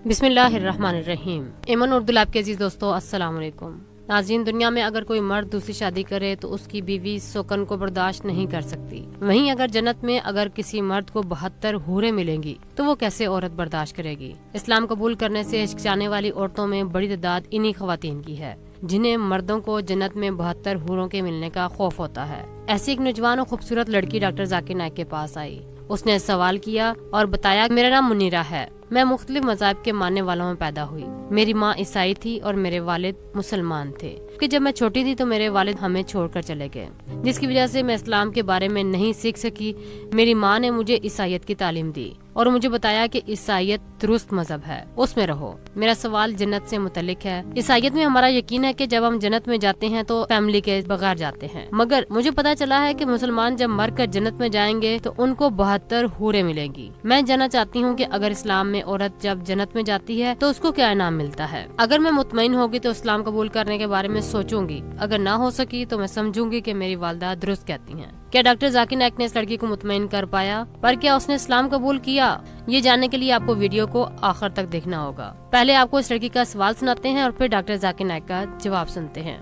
बिस्मिल्लाहिर्रहमानिर्रहीम। इमन उर्दू लैब के अजीज दोस्तों, अस्सलाम वालेकुम। नाज़रीन, दुनिया में अगर कोई मर्द दूसरी शादी करे तो उसकी बीवी सोकन को बर्दाश्त नहीं कर सकती। वहीं अगर जन्नत में अगर किसी मर्द को 72 हूरें मिलेंगी तो वो कैसे औरत बर्दाश्त करेगी। इस्लाम कबूल करने से हिचकिचाने वाली औरतों में बड़ी तादाद इन्हीं खवातीन की है जिन्हें मर्दों को जन्नत में 72 हूरों के मिलने का खौफ होता है। ऐसी एक नौजवान और खूबसूरत लड़की डॉक्टर जाकिर नाइक के पास आई। उसने सवाल किया और बताया, मेरा नाम मुनीरा है, मैं मुख्तलिफ मज़ाहब के मानने वालों में पैदा हुई। मेरी माँ ईसाई थी और मेरे वालिद मुसलमान थे, क्योंकि जब मैं छोटी थी तो मेरे वालिद हमें छोड़कर चले गए, जिसकी वजह से मैं इस्लाम के बारे में नहीं सीख सकी। मेरी माँ ने मुझे ईसाईयत की तालीम दी और मुझे बताया कि ईसाईयत दुरुस्त मजहब है, उसमें रहो। मेरा सवाल जन्नत से मुतल्लिक है। ईसाईयत में हमारा यकीन है कि जब हम जन्नत में जाते हैं तो फैमिली के बगैर जाते हैं, मगर मुझे पता चला है कि मुसलमान जब मरकर जन्नत में जाएंगे तो उनको 72 हूरें मिलेंगी। मैं जानना चाहती हूँ कि अगर इस्लाम में औरत जब जन्नत में जाती है तो उसको क्या इनाम मिलता है। अगर मैं मुतमईन होगी तो इस्लाम कबूल करने के बारे में सोचूंगी, अगर ना हो सकी तो मैं समझूंगी कि मेरी वालदा दुरुस्त कहती हैं। क्या डॉक्टर जाकिर नाइक ने इस लड़की को मुतमईन कर पाया, पर क्या उसने इस्लाम कबूल किया? ये जानने के लिए आपको वीडियो को आखिर तक देखना होगा। पहले आपको इस लड़की का सवाल सुनाते हैं और फिर डॉक्टर जाकिर नाइक का जवाब सुनते हैं।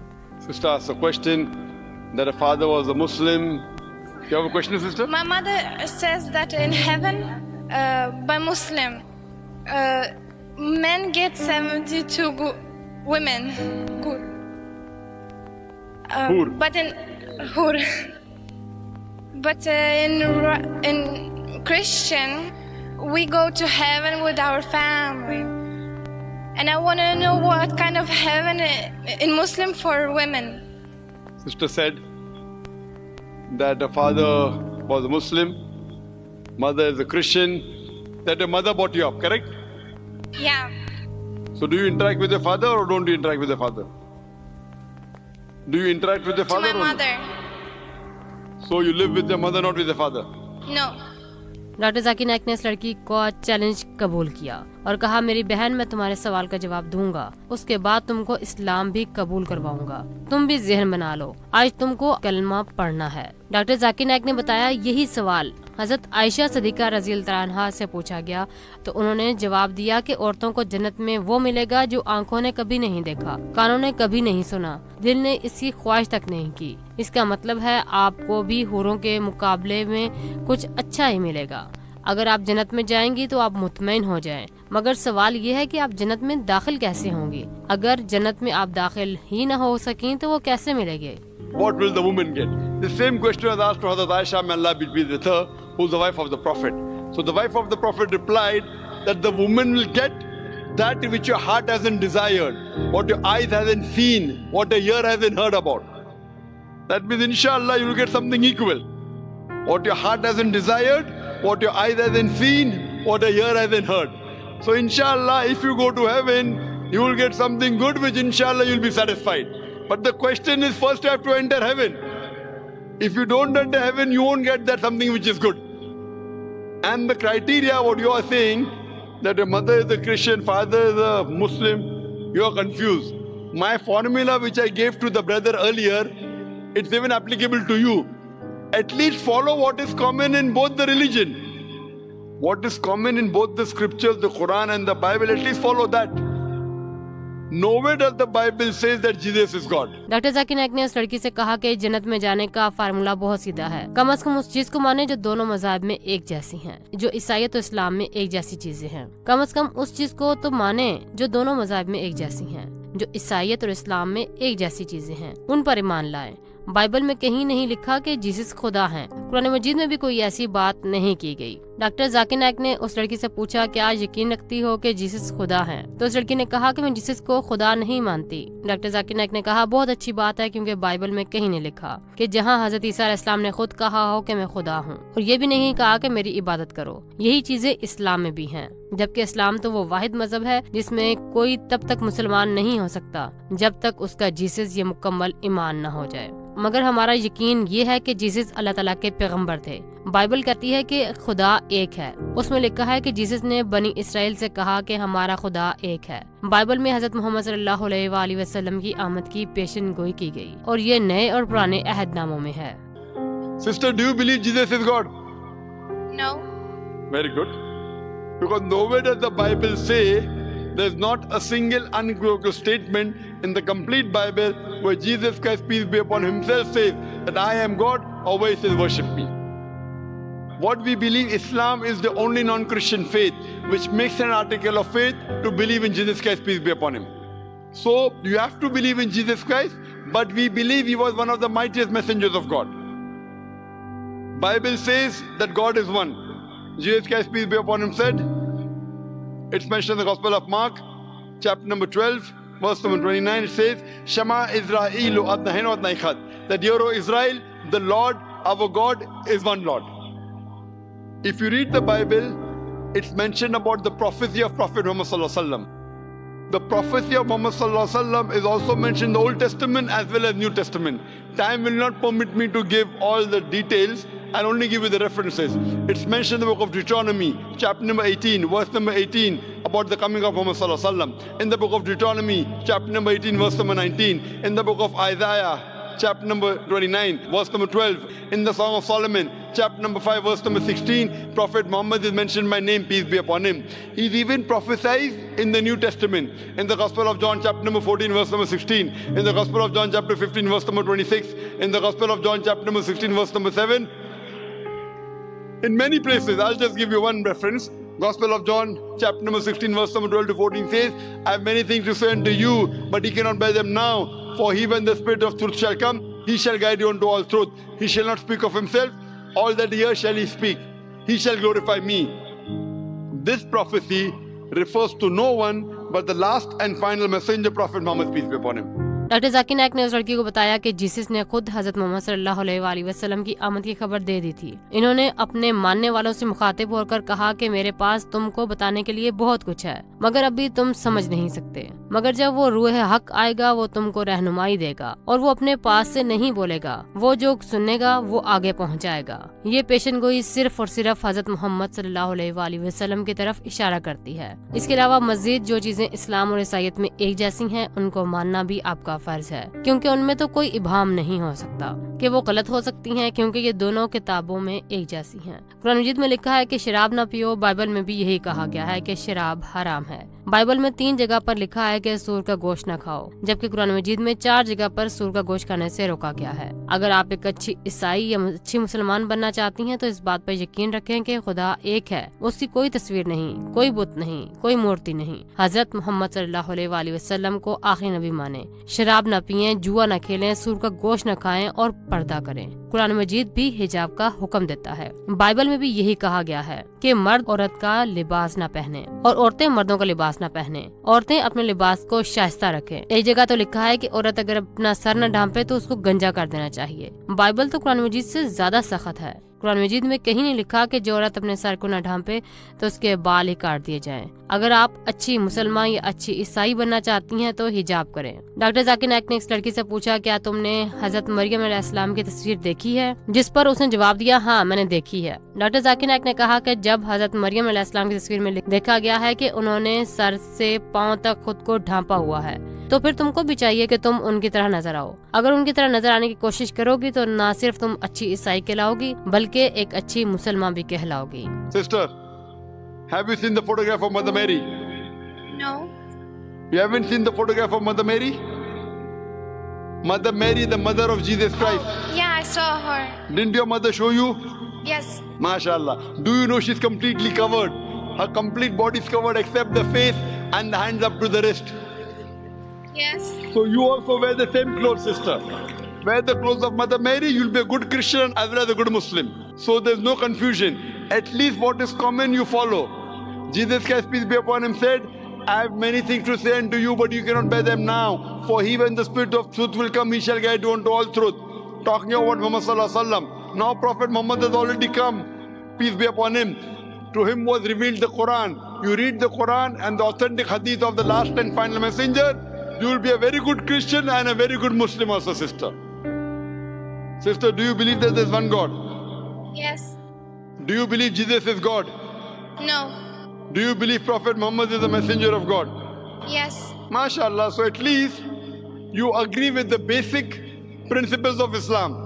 Sister asked a question that her father was a Muslim. You have a question, sister? My mother says that in heaven, by Muslim, men get 72 women. Good. Hur. But in hur. But in Christian, we go to heaven with our family. And I want to know what kind of heaven in Muslim for women. Sister said that her father was a Muslim, mother is a Christian, that your mother brought you up, correct? Yeah. So do you interact with your father or don't you interact with your father? Do you interact with your To father? my or mother. No? So you live with your mother, not with your father? No. Doctor Zakir Naik ने इस लड़की को challenge कबूल किया और कहा, मेरी बहन, मैं तुम्हारे सवाल का जवाब दूंगा, उसके बाद तुमको इस्लाम भी कबूल करवाऊंगा। तुम भी ज़हन बना लो, आज तुमको कलमा पढ़ना है। डॉक्टर जाकिर नाइक ने बताया, यही सवाल हजरत आयशा सदीका रज़ी अल्लाह अन्हा से पूछा गया तो उन्होंने जवाब दिया कि औरतों को जन्नत में वो मिलेगा जो आंखों ने कभी नहीं देखा, कानों ने कभी नहीं सुना, दिल ने इसकी ख्वाहिश तक नहीं की। इसका मतलब है आपको भी हूरों के मुकाबले में कुछ अच्छा ही मिलेगा। अगर आप जन्नत में जाएंगी तो आप मुतमईन हो जाएं, मगर सवाल ये है कि आप जन्नत में दाखिल कैसे होंगी। अगर जन्नत में आप दाखिल ही न हो सकें तो वो कैसे मिलेंगे। What will the woman get? The same question was asked to Hazrat Aisha, may Allah be pleased with her, who is the wife of the Prophet. So the wife of the Prophet replied that the woman will get that which your heart hasn't desired, what your eyes hasn't seen, what your ear hasn't heard about. That means inshallah you will get something equal. What your heart hasn't desired, what your eyes hasn't seen, what your ear hasn't heard. So inshallah if you go to heaven, you will get something good which inshallah you will be satisfied. But the question is, first you have to enter heaven. If you don't enter heaven, you won't get that something which is good. And the criteria, what you are saying, that your mother is a Christian, father is a Muslim, you are confused. My formula which I gave to the brother earlier, it's even applicable to you. At least follow what is common in both the religion. What is common in both the scriptures, the Quran and the Bible, at least follow that. Nowhere does the Bible says that Jesus is God. Doctor Zakir Naik ने उस लड़की से कहा कि जन्नत में जाने का फार्मूला बहुत सीधा है। कम से कम उस चीज को माने जो दोनों मज़हब में एक जैसी हैं, जो ईसाईयत और इस्लाम में एक जैसी चीजें हैं। कम से कम उस चीज को तो माने जो दोनों मज़हब में एक जैसी हैं, जो ईसाईयत और इस्लाम में एक जैसी चीजें हैं, उन पर ईमान लाएं। बाइबल में कहीं नहीं लिखा कि जीसस खुदा हैं। कुरान मजीद में भी कोई ऐसी बात नहीं की गई। डॉक्टर जाकिर नाइक ने उस लड़की से पूछा, क्या यकीन रखती हो कि जीसस खुदा हैं? तो उस लड़की ने कहा कि मैं जीसस को खुदा नहीं मानती। डॉक्टर जाकिर नाइक ने कहा, बहुत अच्छी बात है, क्योंकि बाइबल में कहीं नहीं लिखा कि जहाँ हजरत ईसा अलैहिस्सलाम ने खुद कहा हो कि मैं खुदा हूँ, और ये भी नहीं कहा कि मेरी इबादत करो। यही चीजें इस्लाम में भी हैं, जबकि इस्लाम तो वो वाहिद मजहब है जिसमें कोई तब तक मुसलमान नहीं हो सकता जब तक उसका जीसस ये मुकम्मल ईमान न हो जाए। मगर हमारा यकीन ये है कि जीसस अल्लाह ताला के पैगंबर थे। बाइबल कहती है कि खुदा एक है। उसमें लिखा है कि जीसस ने बनी इसराइल से कहा कि हमारा खुदा एक है। बाइबल में हजरत मोहम्मद सल्लल्लाहु अलैहि वसल्लम की आमद की पेशन गोई की गई और ये नए और पुराने अहदनामों में है। Sister, do you believe Jesus is God? No. Very good. Because nowhere does the Bible say there's not a single unequivocal statement in the complete Bible where Jesus Christ, peace be upon him, himself says that I am God, or where he says worship me. What we believe, Islam is the only non-Christian faith which makes an article of faith to believe in Jesus Christ, peace be upon him. So you have to believe in Jesus Christ, but we believe he was one of the mightiest messengers of God. Bible says that God is one. Jesus Christ, peace be upon him, said, it's mentioned in the Gospel of Mark, chapter number 12, verse number 29, it says, Shema Israelu Adnahenu Adnaichad, that hear, O Israel, the Lord, our God, is one Lord. If you read the Bible, it's mentioned about the prophecy of Prophet Muhammad Sallallahu Alaihi Wasallam. The prophecy of Muhammad Sallallahu Alaihi Wasallam is also mentioned in the Old Testament as well as New Testament. Time will not permit me to give all the details. I'll only give you the references. It's mentioned in the book of Deuteronomy, chapter number 18, verse number 18, about the coming of Muhammad Sallallahu Alaihi Wasallam. In the book of Deuteronomy, chapter number 18, verse number 19. In the book of Isaiah, chapter number 29, verse number 12. In the Song of Solomon, chapter number 5, verse number 16, Prophet Muhammad is mentioned by name, peace be upon him. He's even prophesied in the New Testament. In the Gospel of John, chapter number 14, verse number 16. In the Gospel of John, chapter 15, verse number 26. In the Gospel of John, chapter number 16, verse number 7. In many places, I'll just give you one reference. Gospel of John, chapter number 16, verse number 12 to 14 says, I have many things to say unto you, but ye cannot bear them now. For he, when the Spirit of truth shall come, he shall guide you unto all truth. He shall not speak of himself. All that he hears shall he speak. He shall glorify me. This prophecy refers to no one but the last and final messenger, Prophet Muhammad, peace be upon him. Doctor Zakir Naik ने उस लड़की को बताया कि Jesus ने खुद हजरत मोहम्मद सल्लल्लाहु अलैहि वसल्लम की आमद की खबर दे दी थी। इन्होंने अपने मानने वालों से मुखातिब होकर कहा कि मेरे पास तुमको बताने के लिए बहुत कुछ है, मगर अभी तुम समझ नहीं सकते। मगर जब वो रूह हक आएगा वो तुमको रहनुमाई देगा और वो अपने पास से नहीं बोलेगा, वो जो सुनेगा वो आगे पहुँच जाएगा। ये पेशनगोई सिर्फ और सिर्फ हजरत मोहम्मद सल्लल्लाहु अलैहि वसल्लम की तरफ इशारा करती है। इसके अलावा मजीद जो चीजें इस्लाम और ईसाईयत में एक जैसी हैं, उनको मानना भी आपका फर्ज है, क्योंकि उनमें तो कोई इबाहम नहीं हो सकता कि वो गलत हो सकती हैं, क्योंकि ये दोनों किताबों में एक जैसी हैं। कुरान मजीद में लिखा है कि शराब न पियो, बाइबल में भी यही कहा गया है कि शराब हराम है। बाइबल में 3 जगह पर लिखा है कि सूर का गोश्त न खाओ, जबकि कुरान मजीद में 4 जगह पर सूर का गोश्त खाने से रोका गया है। अगर आप एक अच्छी ईसाई या अच्छी मुसलमान बनना चाहती हैं तो इस बात पर यकीन रखें कि खुदा एक है, उसकी कोई तस्वीर नहीं, कोई बुत नहीं, कोई मूर्ति नहीं। हजरत मोहम्मद सल्लल्लाहु अलैहि वसल्लम को आखिरी नबी माने, शराब न पिएं, जुआ न खेलें, सूर का गोश्त न खाएं और पर्दा करें। कुरान मजीद भी हिजाब का हुक्म देता है। बाइबल में भी यही कहा गया है कि मर्द औरत का लिबास न पहने और औरतें मर्दों का लिबास न पहने। औरतें अपने लिबास को शाइस्ता रखें। एक जगह तो लिखा है कि औरत अगर अपना सर न ढांपे तो उसको गंजा कर देना चाहिए। बाइबल तो कुरान मजीद से ज्यादा सख्त है। कुरान मजीद में कहीं नहीं लिखा कि जो औरत अपने सर को न ढांपे तो उसके बाल ही काट दिए जाएं। अगर आप अच्छी मुसलमान या अच्छी ईसाई बनना चाहती हैं तो हिजाब करें। डॉक्टर जाकिर नायक ने इस लड़की से पूछा, क्या तुमने हजरत मरियम अलैहिस्सलाम की तस्वीर देखी है? जिस पर उसने जवाब दिया, हाँ मैंने देखी है। डॉक्टर जाकिर नायक ने कहा कि जब हजरत मरियम अलैहिस्सलाम की तस्वीर में देखा गया है कि उन्होंने सर से पाँव तक खुद को ढांपा हुआ है, तो फिर तुमको भी चाहिए कि तुम उनकी तरह नजर आओ। अगर उनकी तरह नजर आने की कोशिश करोगी तो न सिर्फ तुम अच्छी ईसाई कहलाओगी बल्कि एक अच्छी मुसलमान भी कहलाओगी। Sister, have you seen the photograph of Mother Mary? No. You haven't seen the photograph of Mother Mary? Mother Mary, the mother of Jesus Christ. Yeah, I saw her. Didn't your mother show you? Yes. MashaAllah. Do you know she's completely covered? Her complete body is covered except the face and the hands up to the wrist. Yes. So you also wear the same clothes, sister. Wear the clothes of Mother Mary, you'll be a good Christian as well as a good Muslim. So there's no confusion. At least what is common you follow. Jesus Christ, peace be upon him, said, I have many things to say unto you, but you cannot bear them now. For he, when the Spirit of truth will come, he shall guide you unto all truth. Talking about Muhammad Sallallahu Alaihi Wasallam. Now Prophet Muhammad has already come. Peace be upon him. To him was revealed the Quran. You read the Quran and the authentic hadith of the last and final messenger, you will be a very good Christian and a very good Muslim also, sister. Sister, do you believe that there is one God? Yes. Do you believe Jesus is God? No. Do you believe Prophet Muhammad is the messenger of God? Yes. MashaAllah, so at least you agree with the basic principles of Islam.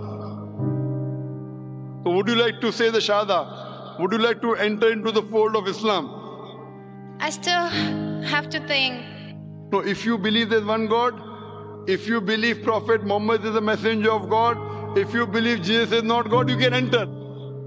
So would you like to say the Shahada? Would you like to enter into the fold of Islam? I still have to think. No, if you believe there's one God, if you believe Prophet Muhammad is the messenger of God, if you believe Jesus is not God, you can enter.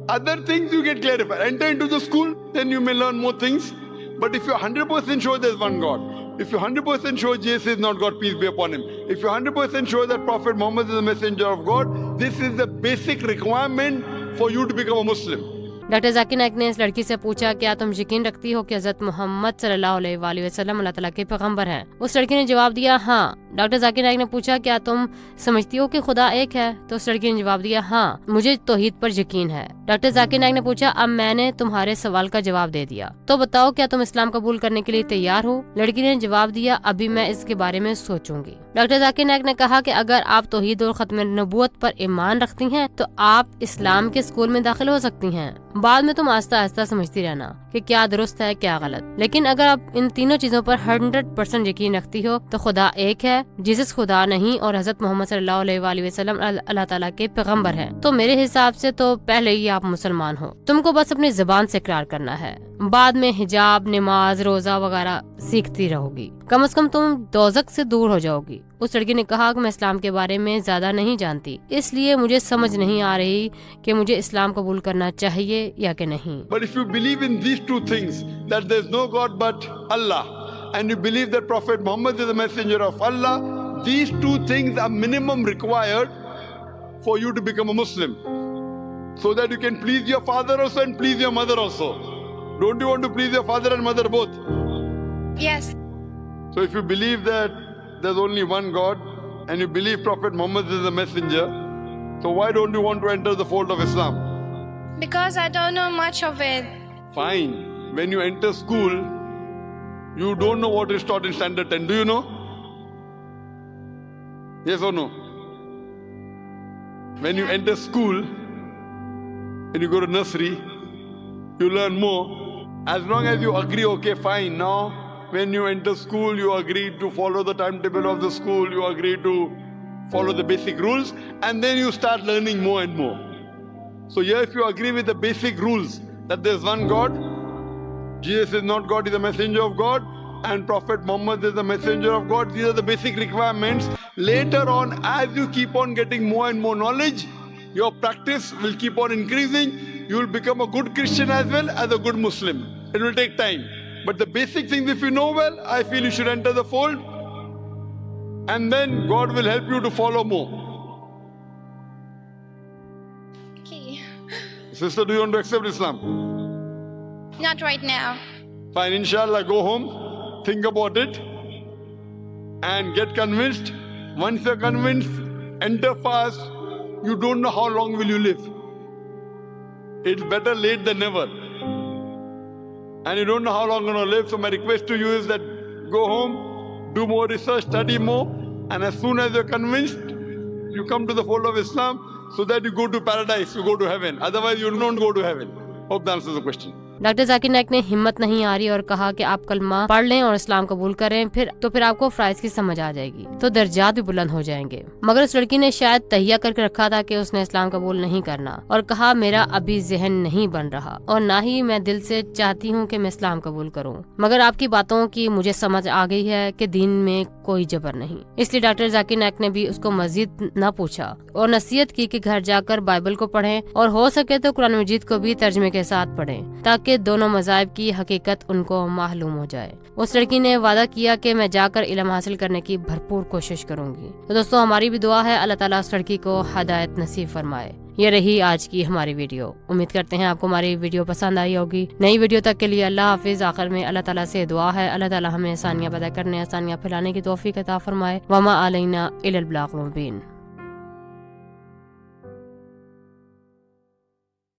Other things you get clarified. Enter into the school, then you may learn more things. But if you're 100% sure there's one God, if you're 100% sure Jesus is not God, peace be upon him, if you're 100% sure that Prophet Muhammad is the messenger of God, this is the basic requirement for you to become a Muslim. Doctor Zakir Naik ने इस लड़की से पूछा, क्या तुम यकीन रखती हो कि हज़रत मोहम्मद सल्लल्लाहु अलैहि वसल्लम अल्लाह ताला के पैगंबर हैं? उस लड़की ने जवाब दिया हाँ। डॉक्टर जाकिर नाइक ने पूछा, क्या तुम समझती हो कि खुदा एक है? तो उस लड़की ने जवाब दिया हाँ, मुझे तौहीद पर यकीन है। डॉक्टर जाकिर नाइक ने पूछा, अब मैंने तुम्हारे सवाल का जवाब दे दिया, तो बताओ क्या तुम इस्लाम कबूल करने के लिए तैयार हो? लड़की ने जवाब दिया, अभी मैं इसके बारे में सोचूंगी। डॉक्टर जाकिर नाइक ने कहा कि अगर आप तौहीद और खत्म नबूवत पर ईमान रखती हैं तो आप इस्लाम के स्कूल में दाखिल हो सकती हैं। बाद में तुम आस्ता आस्ता समझती रहना कि क्या दुरुस्त है क्या गलत। लेकिन अगर आप इन तीनों चीजों पर 100% यकीन रखती हो तो खुदा एक है, जीसस खुदा नहीं और हज़रत मोहम्मद सल्लल्लाहु अलैहि वसल्लम अल्लाह ताला के पैगंबर हैं, तो मेरे हिसाब से तो पहले ही आप मुसलमान हो। तुमको बस अपनी जुबान से इकरार करना है, बाद में हिजाब, नमाज, रोजा वगैरह सीखती रहोगी। कम से कम तुम दोज़ख से दूर हो जाओगी। उस लड़की ने कहा कि मैं इस्लाम के बारे में ज्यादा नहीं जानती, इसलिए मुझे समझ नहीं आ रही कि मुझे इस्लाम कबूल करना चाहिए या कि नहीं। But if you believe in these two things, that there is no God but Allah, and you believe that Prophet Muhammad is the messenger of Allah, these two things are minimum required for you to become a Muslim, so that you can please your father also and please your mother also. Don't you want to please your father and mother both? Yes. So if you believe that there's only one God and you believe Prophet Muhammad is the messenger, so why don't you want to enter the fold of Islam? Because I don't know much of it. Fine. When you enter school, you don't know what is taught in standard 10. Do you know? Yes or no? When you enter school, when you go to nursery, you learn more. As long as you agree, okay, fine. Now, when you enter school, you agree to follow the timetable of the school, you agree to follow the basic rules, and then you start learning more and more. So here, if you agree with the basic rules, that there's one God, Jesus is not God, he's the messenger of God, and Prophet Muhammad is the messenger of God, these are the basic requirements. Later on, as you keep on getting more and more knowledge, your practice will keep on increasing. You will become a good Christian as well as a good Muslim. It will take time. But the basic things, if you know well, I feel you should enter the fold, and then God will help you to follow more. Okay. Sister, do you want to accept Islam? Not right now. Fine, inshallah, go home, think about it, and get convinced. Once you're convinced, enter fast. You don't know how long will you live. It's better late than never. And you don't know how long you're going to live. So my request to you is that go home, do more research, study more, and as soon as you're convinced, you come to the fold of Islam so that you go to paradise, you go to heaven. Otherwise, you don't go to heaven. Hope that answers the question. Doctor Zakir Naik ने हिम्मत नहीं आ रही और कहा कि आप कलमा पढ़ लें और इस्लाम कबूल करें, फिर आपको फराइज की समझ आ जाएगी, तो दर्जात भी बुलंद हो जाएंगे। मगर उस लड़की ने शायद तहिया करके रखा था कि उसने इस्लाम कबूल नहीं करना, और कहा मेरा अभी जहन नहीं बन रहा और ना ही मैं दिल से चाहती हूँ कि मैं इस्लाम कबूल करूँ। मगर आपकी बातों की मुझे समझ आ गई है कि दीन में कोई जबर नहीं। इसलिए डॉक्टर जाकिर नाइक ने भी उसको मजीद न पूछा और नसीहत की कि घर जाकर बाइबल को पढ़ें और हो सके तो कुरान मजीद को भी तर्जमे के साथ पढ़ें, ताकि दोनों मज़ाहिब की हकीकत उनको मालूम हो जाए। उस लड़की ने वादा किया कि मैं जाकर इल्म हासिल करने की भरपूर कोशिश करूंगी। तो दोस्तों, हमारी भी दुआ है अल्लाह ताला उस लड़की को हिदायत नसीब फरमाए। ये रही आज की हमारी वीडियो। उम्मीद करते हैं आपको हमारी वीडियो पसंद आई होगी। नई वीडियो तक के लिए अल्लाह हाफिज। आखिर में अल्लाह ताला से दुआ है अल्लाह ताला हमें आसानियां पैदा करने, आसानियां फैलाने की तौफीक अता फरमाए। वमा अलैना इल्लल बलागुल मुबीन।